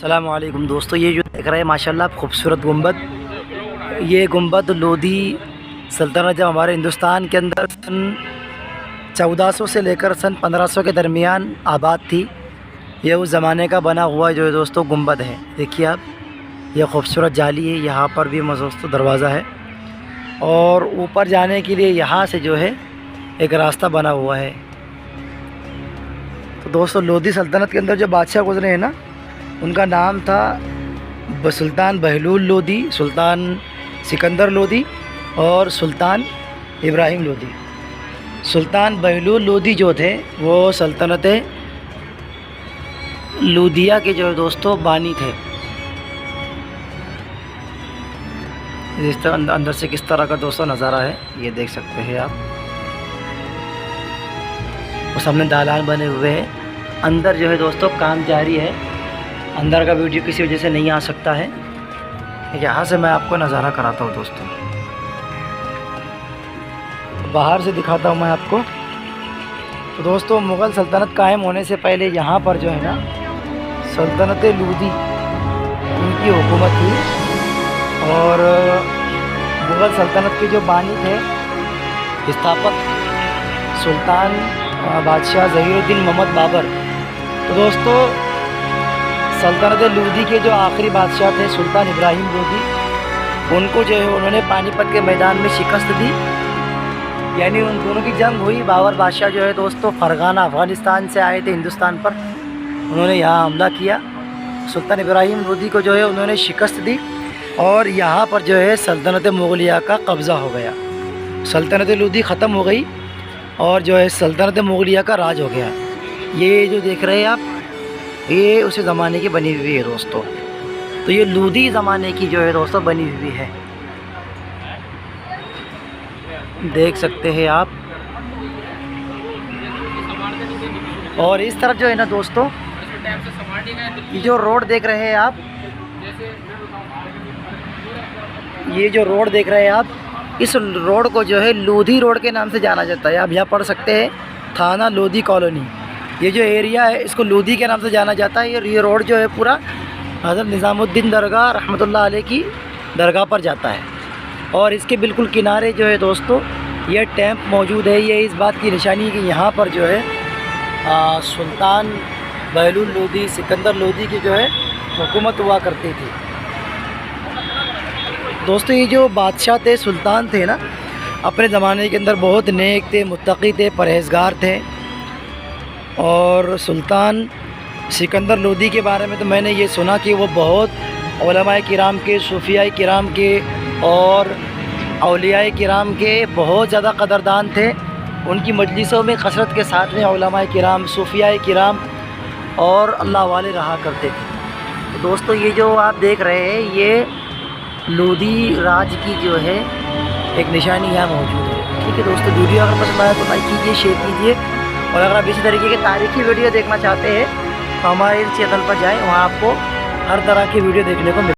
अस्सलाम वालेकुम दोस्तों, ये जो देख रहे हैं माशाल्लाह खूबसूरत गुंबद, ये गुंबद लोधी सल्तनत जब हमारे हिंदुस्तान के अंदर सन 1400 से लेकर सन 1500 के दरमियान आबाद थी। ये उस ज़माने का बना हुआ जो है दोस्तों गुंबद है। देखिए आप, ये खूबसूरत जाली है, यहाँ पर भी दोस्तों दरवाज़ा है और ऊपर जाने के लिए यहाँ से जो है एक रास्ता बना हुआ है। तो दोस्तों लोधी सल्तनत के अंदर जो बादशाह गुजरे हैं ना, उनका नाम था सुल्तान बहलूल लोधी, सुल्तान सिकंदर लोधी और सुल्तान इब्राहिम लोधी। सुल्तान बहलूल लोधी जो थे वो सल्तनत लूधिया के जो है दोस्तों बानी थे। इस तरह अंदर से किस तरह का दोस्तों नज़ारा है ये देख सकते हैं आप। वो सामने दालान बने हुए हैं, अंदर जो है दोस्तों काम जारी है। अंदर का वीडियो किसी वजह से नहीं आ सकता है, यहाँ से मैं आपको नज़ारा कराता हूँ दोस्तों। बाहर से दिखाता हूँ मैं आपको। तो दोस्तों मुग़ल सल्तनत कायम होने से पहले यहाँ पर जो है ना सल्तनत लूधी उनकी हुकूमत थी और मुग़ल सल्तनत के जो बानी थे स्थापक सुल्तान बादशाह ज़हीरुद्दीन मोहम्मद बाबर। तो दोस्तों सल्तनत लूधी के जो आखिरी बादशाह थे सुल्तान इब्राहिम लोधी, उनको जो है उन्होंने पानीपत के मैदान में शिकस्त दी, यानी उन दोनों की जंग हुई। बाबर बादशाह जो है दोस्तों फ़रगाना अफ़गानिस्तान से आए थे हिंदुस्तान पर, उन्होंने यहाँ हमला किया। सुल्तान इब्राहिम लोधी को जो है उन्होंने शिकस्त दी और यहाँ पर जो है सल्तनत मुग़लिया का कब्ज़ा हो गया। सल्तनत लूधी ख़त्म हो गई और जो है सल्तनत मुग़लिया का राज हो गया। ये जो देख रहे हैं आप, ये उसी ज़माने की बनी हुई है दोस्तों। तो ये लूधी ज़माने की जो है दोस्तों बनी हुई है, देख सकते हैं आप। और इस तरफ जो है ना दोस्तों, ये जो रोड देख रहे हैं आप, ये जो रोड देख रहे हैं आप, इस रोड को जो है लोधी रोड के नाम से जाना जाता है। आप यहाँ पढ़ सकते हैं थाना लोधी कॉलोनी। ये जो एरिया है इसको लोधी के नाम से जाना जाता है। ये रोड जो है पूरा हज़रत निज़ामुद्दीन दरगाह रहमतुल्लाह अलैह की दरगाह पर जाता है और इसके बिल्कुल किनारे जो है दोस्तों ये टैंप मौजूद है। ये इस बात की निशानी है कि यहाँ पर जो है सुल्तान बहलूल लोधी सिकंदर लोधी की जो है हुकूमत हुआ करती थी दोस्तों। ये जो बादशाह थे, सुल्तान थे ना, अपने ज़माने के अंदर बहुत नेक थे, मुत्तकी थे, परहेज़गार थे। और सुल्तान सिकंदर लोधी के बारे में तो मैंने ये सुना कि वो बहुत उलमाए किराम के, सूफियाए किराम के और औलियाए किराम के बहुत ज़्यादा कदरदान थे। उनकी मजलिसों में कसरत के साथ में उलमाए किराम, सूफियाए किराम और अल्लाह वाले रहा करते थे। तो दोस्तों ये जो आप देख रहे हैं ये लोधी राज की जो है एक निशानी यहाँ मौजूद है। ठीक है दोस्तों, वीडियो अगर पसंद आया तो लाइक कीजिए, शेयर कीजिए और अगर आप इसी तरीके के तारीखी वीडियो देखना चाहते हैं तो हमारे चैनल पर जाएं, वहाँ आपको हर तरह की वीडियो देखने को मिलेगी।